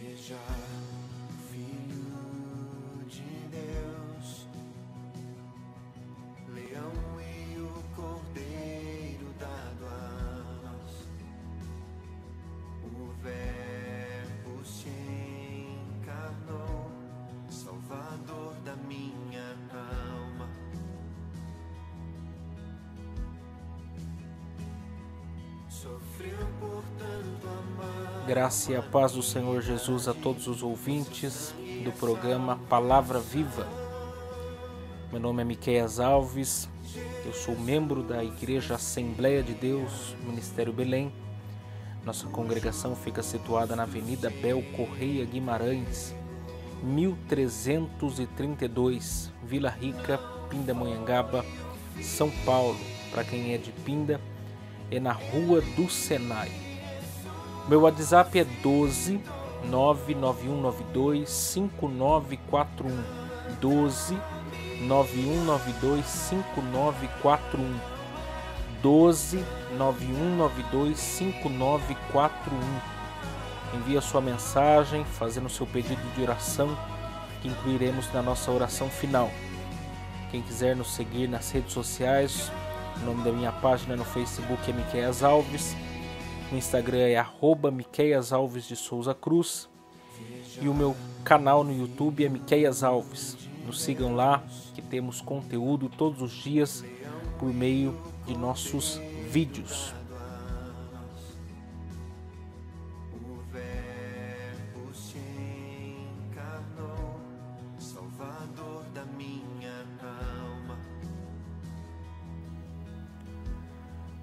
Veja o Filho de Deus, leão e o cordeiro dado a nós. O Verbo se encarnou, Salvador da minha alma. Sofreu por tanto amar. Graça e a paz do Senhor Jesus a todos os ouvintes do programa Palavra Viva. Meu nome é Miqueias Alves, eu sou membro da Igreja Assembleia de Deus, Ministério Belém. Nossa congregação fica situada na Avenida Bel Correia Guimarães, 1332, Vila Rica, Pindamonhangaba, São Paulo. Para quem é de Pinda, é na Rua do Senai. Meu WhatsApp é 12 99192 5941. 12 9192 5941. 12 9192 5941. Envie a sua mensagem fazendo seu pedido de oração, que incluiremos na nossa oração final. Quem quiser nos seguir nas redes sociais, o nome da minha página no Facebook é Miqueias Alves. No Instagram é @Miqueias Alves de Souza Cruz. E o meu canal no YouTube é Miqueias Alves. Nos sigam lá, que temos conteúdo todos os dias por meio de nossos vídeos. O Verbo se encarnou, Salvador da minha alma.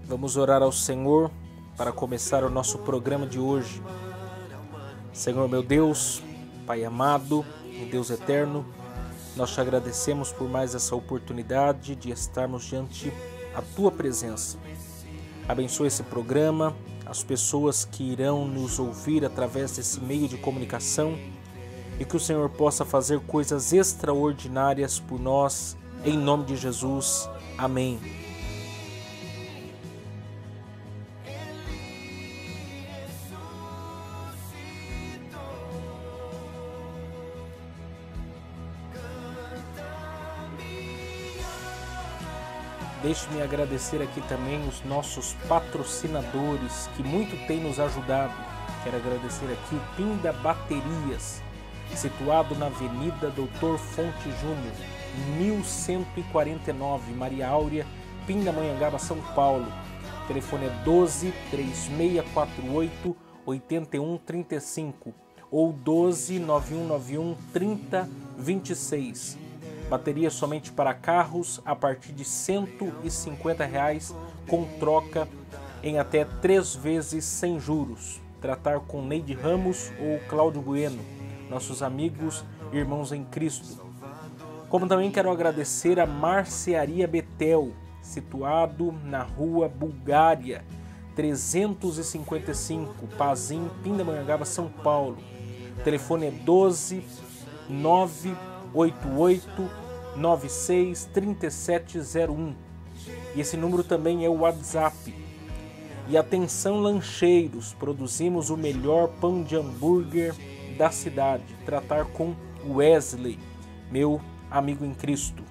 Vamos orar ao Senhor para começar o nosso programa de hoje. Senhor meu Deus, Pai amado e Deus eterno, nós te agradecemos por mais essa oportunidade de estarmos diante da Tua presença. Abençoa esse programa, as pessoas que irão nos ouvir através desse meio de comunicação e que o Senhor possa fazer coisas extraordinárias por nós, em nome de Jesus. Amém. Deixe-me agradecer aqui também os nossos patrocinadores que muito têm nos ajudado. Quero agradecer aqui o Pinda Baterias, situado na Avenida Doutor Fonte Júnior, 1149, Maria Áurea, Pindamonhangaba, São Paulo. O telefone é 12 3648 8135 ou 12 9191 3026. Bateria somente para carros a partir de R$ 150, com troca em até 3 vezes sem juros. Tratar com Neide Ramos ou Cláudio Bueno, nossos amigos e irmãos em Cristo. Como também quero agradecer a Marcearia Betel, situado na Rua Bulgária, 355, Pazim, Pindamonhangaba, São Paulo. O telefone é 12 988 96 3701. E esse número também é o WhatsApp. E atenção, lancheiros, produzimos o melhor pão de hambúrguer da cidade. Tratar com Wesley, meu amigo em Cristo.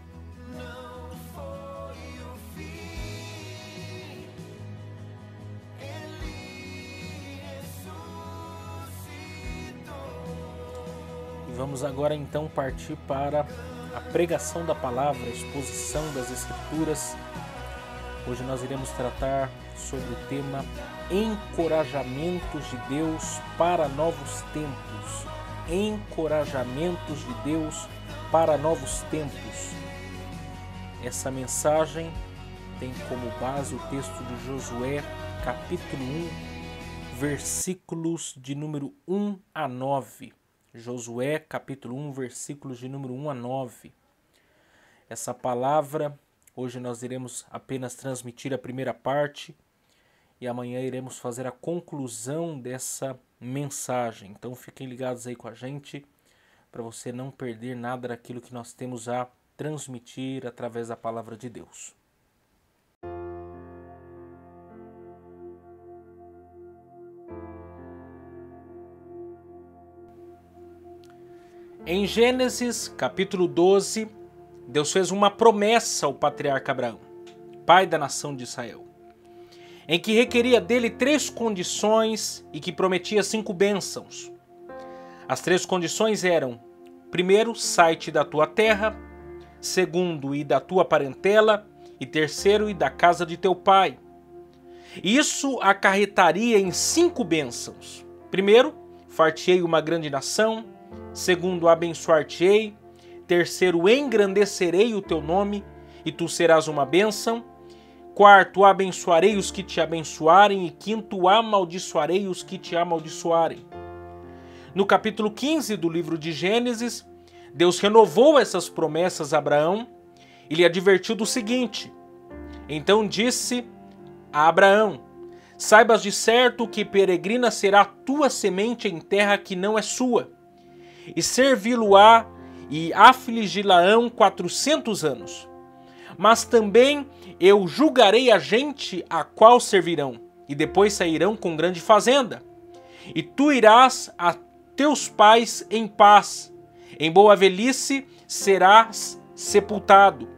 E vamos agora então partir para a pregação da palavra, a exposição das Escrituras. Hoje nós iremos tratar sobre o tema Encorajamentos de Deus para novos tempos. Encorajamentos de Deus para novos tempos. Essa mensagem tem como base o texto de Josué, capítulo 1, versículos de número 1 a 9. Josué, capítulo 1, versículos de número 1 a 9. Essa palavra, hoje nós iremos apenas transmitir a primeira parte e amanhã iremos fazer a conclusão dessa mensagem. Então fiquem ligados aí com a gente para você não perder nada daquilo que nós temos a transmitir através da palavra de Deus. Em Gênesis, capítulo 12, Deus fez uma promessa ao patriarca Abraão, pai da nação de Israel, em que requeria dele 3 condições e que prometia 5 bênçãos. As 3 condições eram: primeiro, sai-te da tua terra; segundo, e da tua parentela; e terceiro, e da casa de teu pai. Isso acarretaria em 5 bênçãos. Primeiro, far-te-ei uma grande nação; segundo, abençoar-te-ei; terceiro, engrandecerei o teu nome, e tu serás uma bênção; quarto, abençoarei os que te abençoarem, e quinto, amaldiçoarei os que te amaldiçoarem. No capítulo 15 do livro de Gênesis, Deus renovou essas promessas a Abraão e lhe advertiu do seguinte: então disse a Abraão: saibas de certo que peregrina será tua semente em terra que não é sua, e servi-lo-á e afligi-la-ão 400 anos. Mas também eu julgarei a gente a qual servirão, e depois sairão com grande fazenda. E tu irás a teus pais em paz, em boa velhice serás sepultado.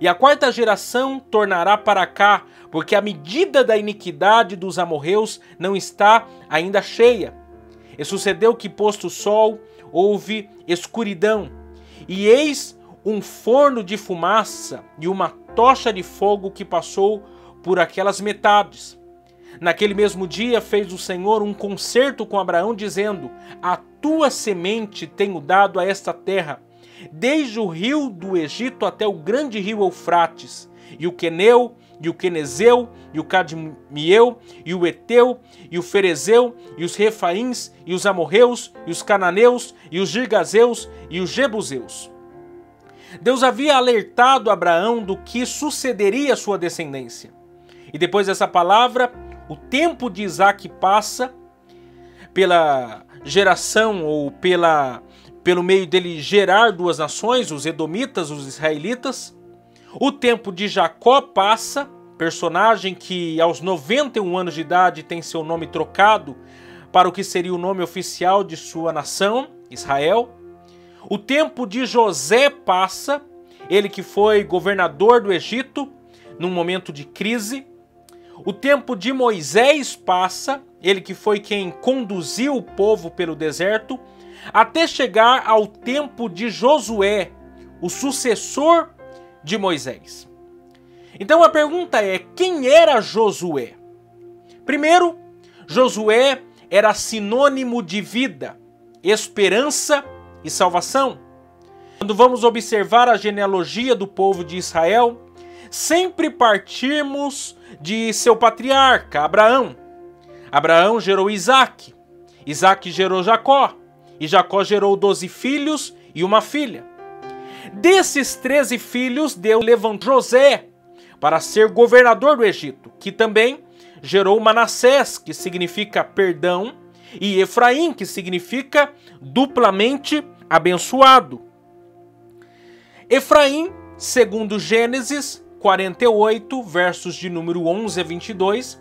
E a 4ª geração tornará para cá, porque a medida da iniquidade dos amorreus não está ainda cheia. E sucedeu que, posto o sol, houve escuridão, e eis um forno de fumaça e uma tocha de fogo que passou por aquelas metades. Naquele mesmo dia fez o Senhor um concerto com Abraão, dizendo: a tua semente tenho dado a esta terra, desde o rio do Egito até o grande rio Eufrates, e o Queneu, e o Quenezeu, e o Cadmiel, e o Eteu, e o Ferezeu, e os Refaíns, e os Amorreus, e os Cananeus, e os Girgazeus, e os Jebuseus. Deus havia alertado Abraão do que sucederia à sua descendência. E depois dessa palavra, o tempo de Isaac passa pela geração ou pelo meio dele gerar 2 nações, os edomitas, os israelitas. O tempo de Jacó passa, personagem que aos 91 anos de idade tem seu nome trocado para o que seria o nome oficial de sua nação, Israel. O tempo de José passa, ele que foi governador do Egito num momento de crise. O tempo de Moisés passa, ele que foi quem conduziu o povo pelo deserto, até chegar ao tempo de Josué, o sucessor de Moisés. Então a pergunta é: quem era Josué? Primeiro, Josué era sinônimo de vida, esperança e salvação. Quando vamos observar a genealogia do povo de Israel, sempre partimos de seu patriarca, Abraão. Abraão gerou Isaac, Isaac gerou Jacó, e Jacó gerou 12 filhos e uma filha. Desses 13 filhos, Deus levantou José para ser governador do Egito, que também gerou Manassés, que significa perdão, e Efraim, que significa duplamente abençoado. Efraim, segundo Gênesis 48, versos de número 11 a 22,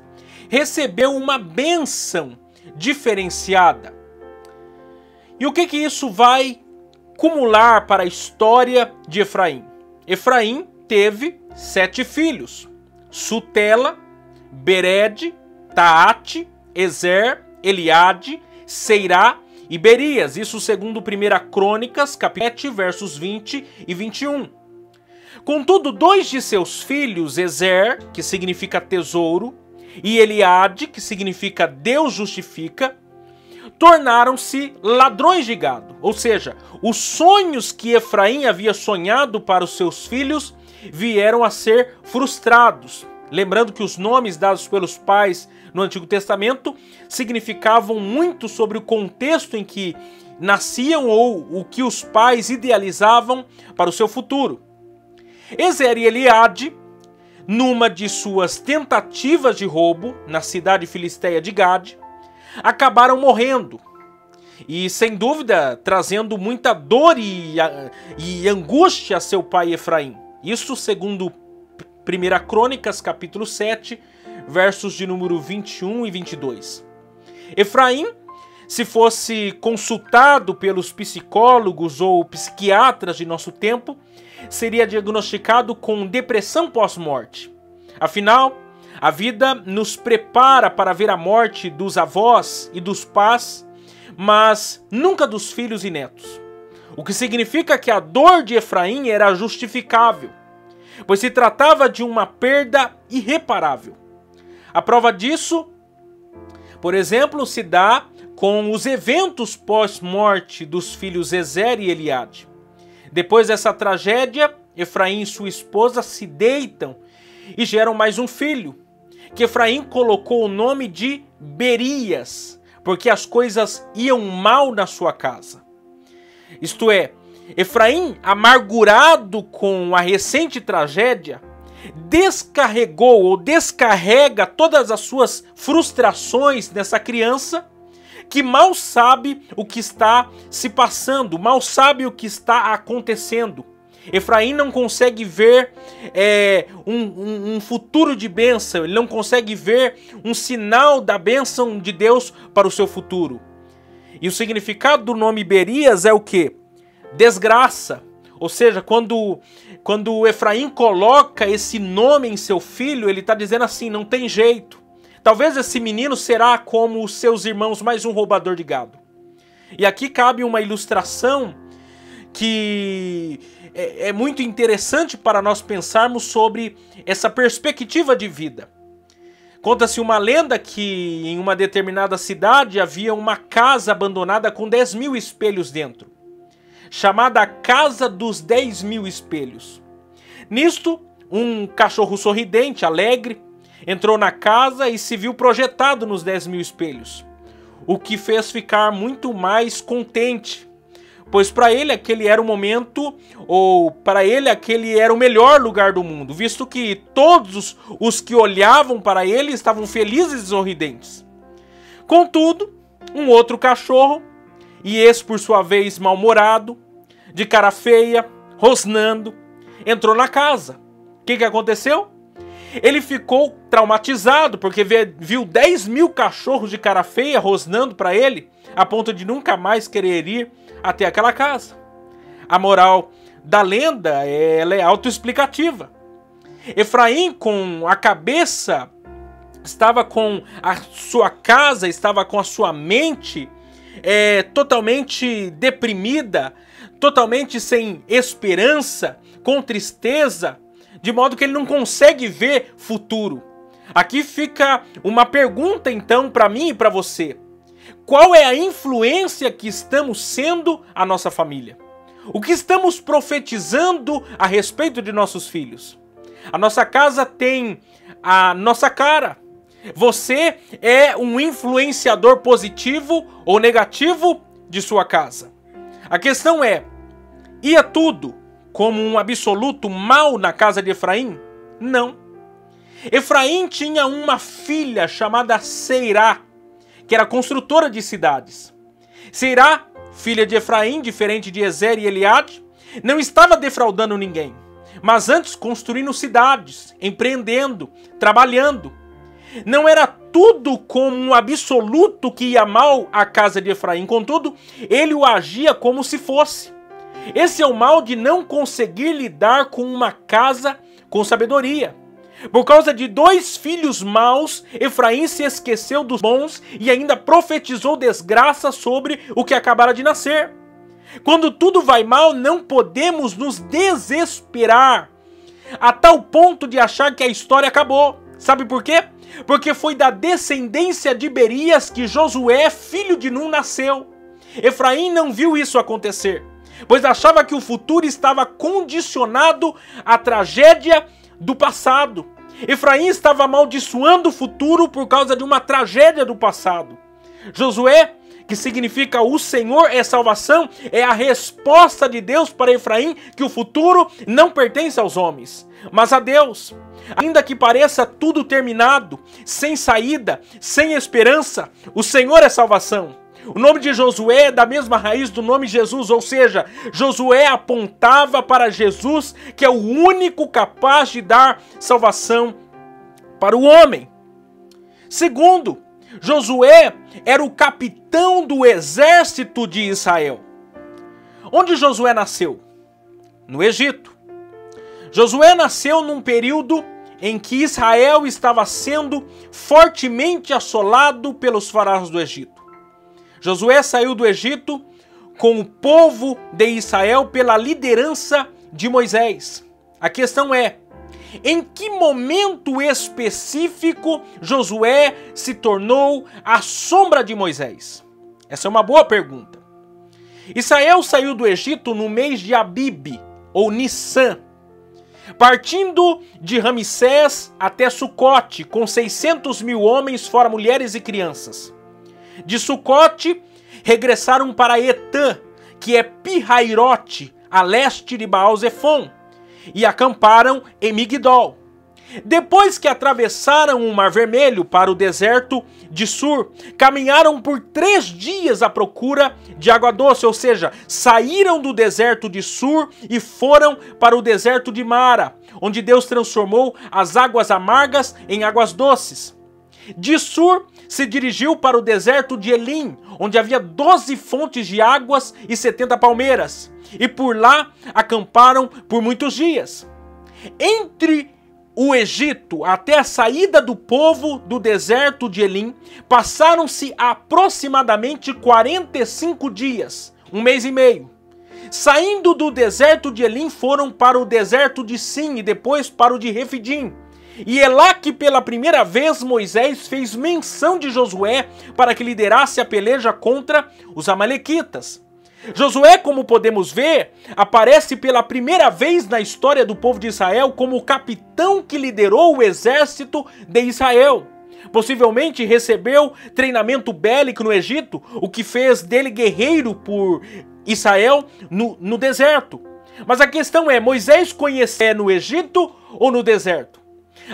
recebeu uma bênção diferenciada. E o que isso vai cumular para a história de Efraim? Efraim teve 7 filhos: Sutela, Bered, Taate, Ezer, Eliade, Seirá e Berias. Isso segundo 1 Crônicas, capítulo 7, versos 20 e 21. Contudo, 2 de seus filhos, Ezer, que significa tesouro, e Eliade, que significa Deus justifica, tornaram-se ladrões de gado. Ou seja, os sonhos que Efraim havia sonhado para os seus filhos vieram a ser frustrados. Lembrando que os nomes dados pelos pais no Antigo Testamento significavam muito sobre o contexto em que nasciam ou o que os pais idealizavam para o seu futuro. Ezer e Eliade, numa de suas tentativas de roubo na cidade filisteia de Gade, acabaram morrendo e, sem dúvida, trazendo muita dor e angústia a seu pai Efraim. Isso segundo 1 Crônicas, capítulo 7, versos de número 21 e 22. Efraim se fosse consultado pelos psicólogos ou psiquiatras de nosso tempo, seria diagnosticado com depressão pós-morte. Afinal, a vida nos prepara para ver a morte dos avós e dos pais, mas nunca dos filhos e netos. O que significa que a dor de Efraim era justificável, pois se tratava de uma perda irreparável. A prova disso, por exemplo, se dá com os eventos pós-morte dos filhos Ezer e Eliade. Depois dessa tragédia, Efraim e sua esposa se deitam e geram mais um filho, que Efraim colocou o nome de Berias, porque as coisas iam mal na sua casa. Isto é, Efraim, amargurado com a recente tragédia, descarregou ou descarrega todas as suas frustrações nessa criança que mal sabe o que está se passando, mal sabe o que está acontecendo. Efraim não consegue ver um futuro de bênção, ele não consegue ver um sinal da bênção de Deus para o seu futuro. E o significado do nome Berias é o quê? Desgraça. Ou seja, quando Efraim coloca esse nome em seu filho, ele está dizendo assim, não tem jeito. Talvez esse menino será como os seus irmãos, mais um roubador de gado. E aqui cabe uma ilustração que é muito interessante para nós pensarmos sobre essa perspectiva de vida. Conta-se uma lenda que em uma determinada cidade havia uma casa abandonada com 10.000 espelhos dentro, chamada a Casa dos 10.000 Espelhos. Nisto, um cachorro sorridente, alegre, entrou na casa e se viu projetado nos 10.000 espelhos, o que fez ficar muito mais contente, pois para ele aquele era o momento, ou para ele aquele era o melhor lugar do mundo, visto que todos os que olhavam para ele estavam felizes e sorridentes. Contudo, um outro cachorro, e esse por sua vez mal-humorado, de cara feia, rosnando, entrou na casa. O que aconteceu? Ele ficou traumatizado porque viu 10.000 cachorros de cara feia rosnando para ele, a ponto de nunca mais querer ir até aquela casa. A moral da lenda ela é autoexplicativa. Efraim, com a cabeça, estava com a sua casa, estava com a sua mente totalmente deprimida, totalmente sem esperança, com tristeza, de modo que ele não consegue ver futuro. Aqui fica uma pergunta então para mim e para você. Qual é a influência que estamos sendo a nossa família? O que estamos profetizando a respeito de nossos filhos? A nossa casa tem a nossa cara. Você é um influenciador positivo ou negativo de sua casa? A questão é, ia tudo como um absoluto mal na casa de Efraim? Não. Efraim tinha uma filha chamada Seirá, que era construtora de cidades. Seirá, filha de Efraim, diferente de Ezer e Eliade, não estava defraudando ninguém, mas antes construindo cidades, empreendendo, trabalhando. Não era tudo como um absoluto que ia mal à casa de Efraim, contudo, ele o agia como se fosse. Esse é o mal de não conseguir lidar com uma casa com sabedoria. Por causa de 2 filhos maus, Efraim se esqueceu dos bons e ainda profetizou desgraça sobre o que acabara de nascer. Quando tudo vai mal, não podemos nos desesperar a tal ponto de achar que a história acabou. Sabe por quê? Porque foi da descendência de Berias que Josué, filho de Nun, nasceu. Efraim não viu isso acontecer, pois achava que o futuro estava condicionado à tragédia do passado. Efraim estava amaldiçoando o futuro por causa de uma tragédia do passado. Josué, que significa o Senhor é salvação, é a resposta de Deus para Efraim que o futuro não pertence aos homens, mas a Deus. Ainda que pareça tudo terminado, sem saída, sem esperança, o Senhor é salvação. O nome de Josué é da mesma raiz do nome Jesus, ou seja, Josué apontava para Jesus, que é o único capaz de dar salvação para o homem. Segundo, Josué era o capitão do exército de Israel. Onde Josué nasceu? No Egito. Josué nasceu num período em que Israel estava sendo fortemente assolado pelos faraós do Egito. Josué saiu do Egito com o povo de Israel pela liderança de Moisés. A questão é, em que momento específico Josué se tornou a sombra de Moisés? Essa é uma boa pergunta. Israel saiu do Egito no mês de Abib, ou Nissan, partindo de Ramsés até Sucote, com 600 mil homens, fora mulheres e crianças. De Sucote, regressaram para Etã, que é Pi-Hairote, a leste de Baal-Zefon, e acamparam em Migdol. Depois que atravessaram o Mar Vermelho para o deserto de Sur, caminharam por 3 dias à procura de água doce, ou seja, saíram do deserto de Sur e foram para o deserto de Mara, onde Deus transformou as águas amargas em águas doces. De Sur se dirigiu para o deserto de Elim, onde havia 12 fontes de águas e 70 palmeiras, e por lá acamparam por muitos dias. Entre o Egito até a saída do povo do deserto de Elim, passaram-se aproximadamente 45 dias, 1 mês e meio. Saindo do deserto de Elim, foram para o deserto de Sim e depois para o de Refidim. E é lá que pela primeira vez Moisés fez menção de Josué para que liderasse a peleja contra os amalequitas. Josué, como podemos ver, aparece pela primeira vez na história do povo de Israel como o capitão que liderou o exército de Israel. Possivelmente recebeu treinamento bélico no Egito, o que fez dele guerreiro por Israel no deserto. Mas a questão é, Moisés conhecia no Egito ou no deserto?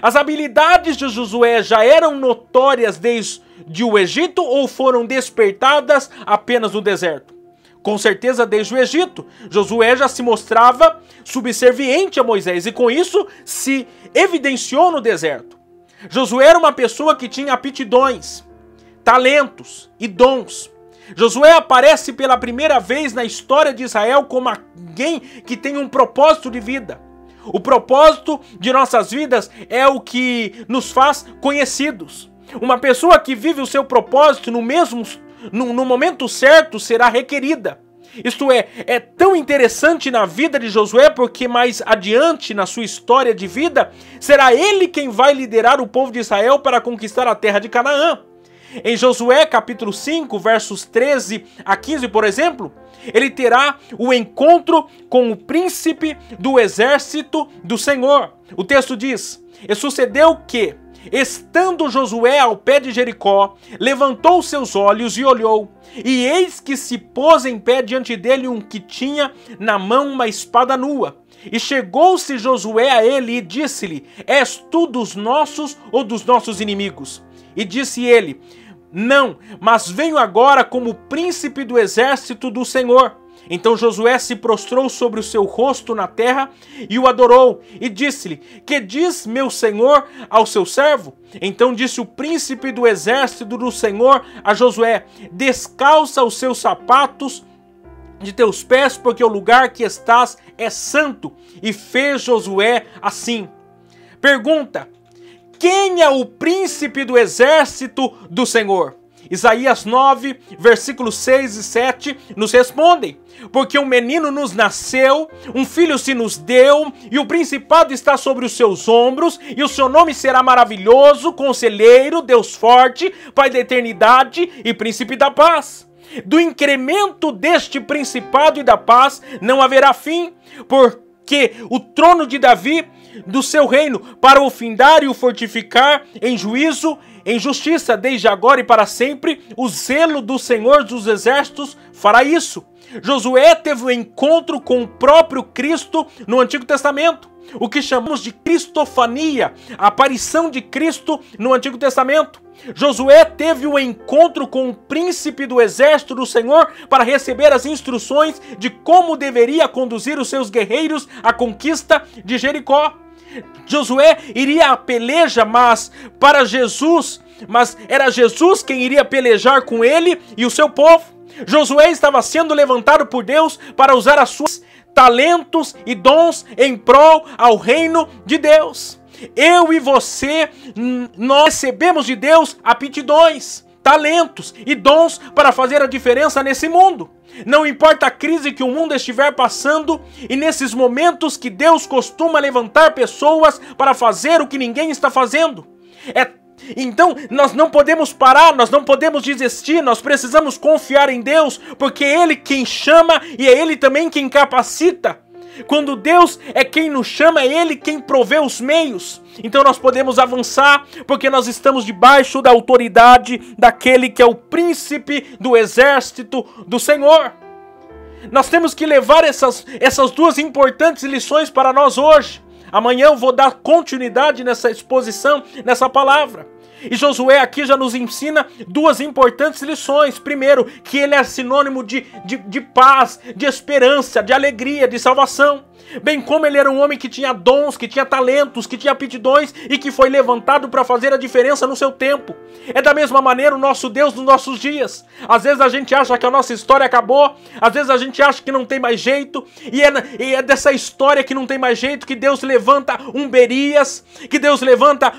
As habilidades de Josué já eram notórias desde o Egito ou foram despertadas apenas no deserto? Com certeza desde o Egito, Josué já se mostrava subserviente a Moisés e com isso se evidenciou no deserto. Josué era uma pessoa que tinha aptidões, talentos e dons. Josué aparece pela primeira vez na história de Israel como alguém que tem um propósito de vida. O propósito de nossas vidas é o que nos faz conhecidos. Uma pessoa que vive o seu propósito no momento certo será requerida. Isto é tão interessante na vida de Josué porque mais adiante na sua história de vida, será ele quem vai liderar o povo de Israel para conquistar a terra de Canaã. Em Josué capítulo 5, versos 13 a 15, por exemplo, ele terá o encontro com o príncipe do exército do Senhor. O texto diz, e sucedeu que, estando Josué ao pé de Jericó, levantou seus olhos e olhou, e eis que se pôs em pé diante dele um que tinha na mão uma espada nua. E chegou-se Josué a ele e disse-lhe, és tu dos nossos ou dos nossos inimigos? E disse ele, não, mas venho agora como príncipe do exército do Senhor. Então Josué se prostrou sobre o seu rosto na terra e o adorou, e disse-lhe, que diz meu senhor ao seu servo? Então disse o príncipe do exército do Senhor a Josué, descalça os seus sapatos de teus pés, porque o lugar que estás é santo. E fez Josué assim. Pergunta, quem é o príncipe do exército do Senhor? Isaías 9, versículos 6 e 7 nos respondem, porque um menino nos nasceu, um filho se nos deu, e o principado está sobre os seus ombros, e o seu nome será maravilhoso, conselheiro, Deus forte, Pai da eternidade e príncipe da paz. Do incremento deste principado e da paz não haverá fim, porque o trono de Davi, do seu reino, para o findar e o fortificar em juízo, em justiça, desde agora e para sempre, o zelo do Senhor dos Exércitos fará isso. Josué teve um encontro com o próprio Cristo no Antigo Testamento, o que chamamos de cristofania, a aparição de Cristo no Antigo Testamento. Josué teve um encontro com o príncipe do exército do Senhor para receber as instruções de como deveria conduzir os seus guerreiros à conquista de Jericó. Josué iria à peleja, mas era Jesus quem iria pelejar com ele e o seu povo. Josué estava sendo levantado por Deus para usar as suas talentos e dons em prol ao reino de Deus. Eu e você, nós recebemos de Deus aptidões, talentos e dons para fazer a diferença nesse mundo. Não importa a crise que o mundo estiver passando, e nesses momentos que Deus costuma levantar pessoas para fazer o que ninguém está fazendo. Então nós não podemos parar, nós não podemos desistir, nós precisamos confiar em Deus, porque é Ele quem chama e é Ele também quem capacita. Quando Deus é quem nos chama, é Ele quem provê os meios. Então nós podemos avançar, porque nós estamos debaixo da autoridade daquele que é o príncipe do exército do Senhor. Nós temos que levar essas duas importantes lições para nós hoje. Amanhã eu vou dar continuidade nessa exposição, nessa palavra. E Josué aqui já nos ensina duas importantes lições. Primeiro, que ele é sinônimo de paz, de esperança, de alegria, de salvação. Bem como ele era um homem que tinha dons, que tinha talentos, que tinha aptidões e que foi levantado para fazer a diferença no seu tempo. É da mesma maneira o nosso Deus nos nossos dias. Às vezes a gente acha que a nossa história acabou, às vezes a gente acha que não tem mais jeito, e é dessa história que não tem mais jeito que Deus levanta um Berias, que Deus levanta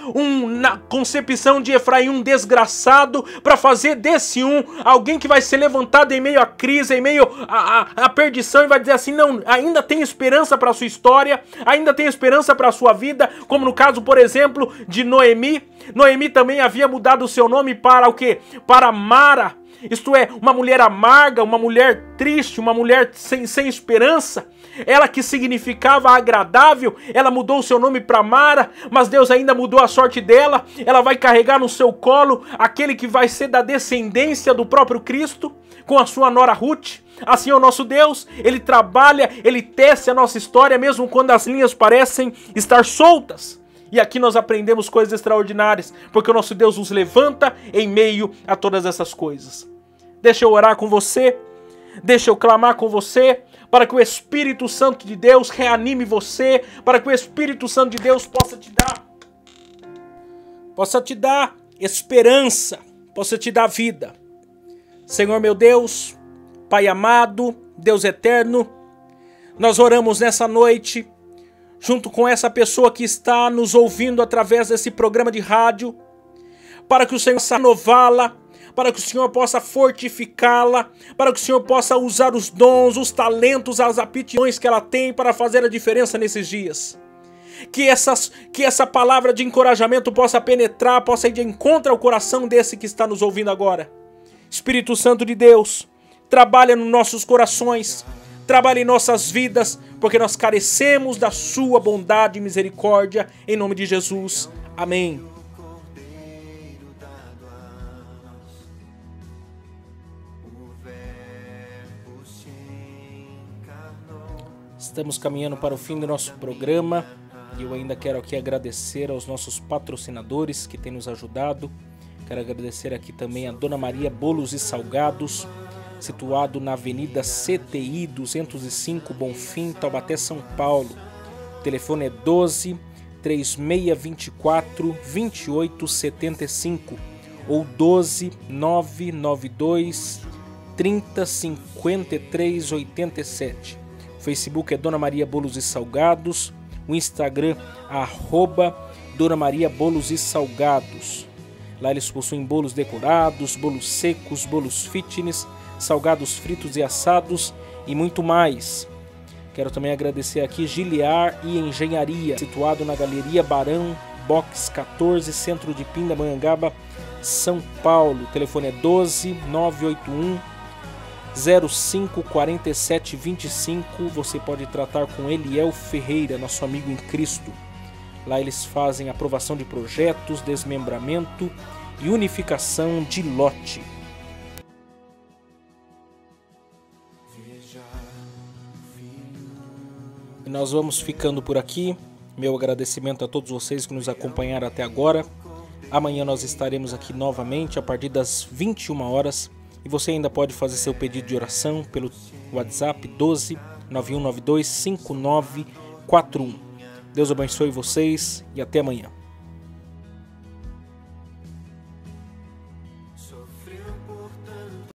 na concepção de Efraim um desgraçado, para fazer desse alguém que vai ser levantado em meio à crise, em meio à perdição, e vai dizer assim: não, ainda tem esperança para a sua história, ainda tem esperança para a sua vida, como no caso, por exemplo, de Noemi. Noemi também havia mudado o seu nome para o quê? Para Mara, isto é, uma mulher amarga, uma mulher triste, uma mulher sem esperança. Ela que significava agradável, ela mudou o seu nome para Mara, mas Deus ainda mudou a sorte dela. Ela vai carregar no seu colo aquele que vai ser da descendência do próprio Cristo, com a sua nora Ruth. Assim é o nosso Deus, Ele trabalha, Ele tece a nossa história, mesmo quando as linhas parecem estar soltas. E aqui nós aprendemos coisas extraordinárias, porque o nosso Deus nos levanta em meio a todas essas coisas. Deixa eu orar com você, deixa eu clamar com você, para que o Espírito Santo de Deus reanime você, para que o Espírito Santo de Deus possa te dar esperança, possa te dar vida. Senhor meu Deus, Pai amado, Deus eterno, nós oramos nessa noite, junto com essa pessoa que está nos ouvindo através desse programa de rádio, para que o Senhor possa renová-la, para que o Senhor possa fortificá-la, para que o Senhor possa usar os dons, os talentos, as aptidões que ela tem para fazer a diferença nesses dias. Que essa palavra de encorajamento possa penetrar, possa ir de encontro ao coração desse que está nos ouvindo agora. Espírito Santo de Deus, trabalha nos nossos corações, trabalha em nossas vidas, porque nós carecemos da sua bondade e misericórdia, em nome de Jesus. Amém. Estamos caminhando para o fim do nosso programa e eu ainda quero aqui agradecer aos nossos patrocinadores que têm nos ajudado. Quero agradecer aqui também a Dona Maria Bolos e Salgados, situado na Avenida CTI 205, Bonfim, Taubaté, São Paulo. O telefone é 12 3624 2875 ou 12 992 30 53 87. O Facebook é Dona Maria Bolos e Salgados, o Instagram @Dona Maria Bolos e Salgados. Lá eles possuem bolos decorados, bolos secos, bolos fitness, salgados fritos e assados e muito mais. Quero também agradecer aqui Giliar e Engenharia, situado na Galeria Barão, Box 14, Centro de Pindamonhangaba, São Paulo. O telefone é 12 981 05 47 25. Você pode tratar com Eliel Ferreira, nosso amigo em Cristo. Lá eles fazem aprovação de projetos, desmembramento e unificação de lote. E nós vamos ficando por aqui. Meu agradecimento a todos vocês que nos acompanharam até agora. Amanhã nós estaremos aqui novamente a partir das 21 horas. E você ainda pode fazer seu pedido de oração pelo WhatsApp 12 9192 5941. Deus abençoe vocês e até amanhã.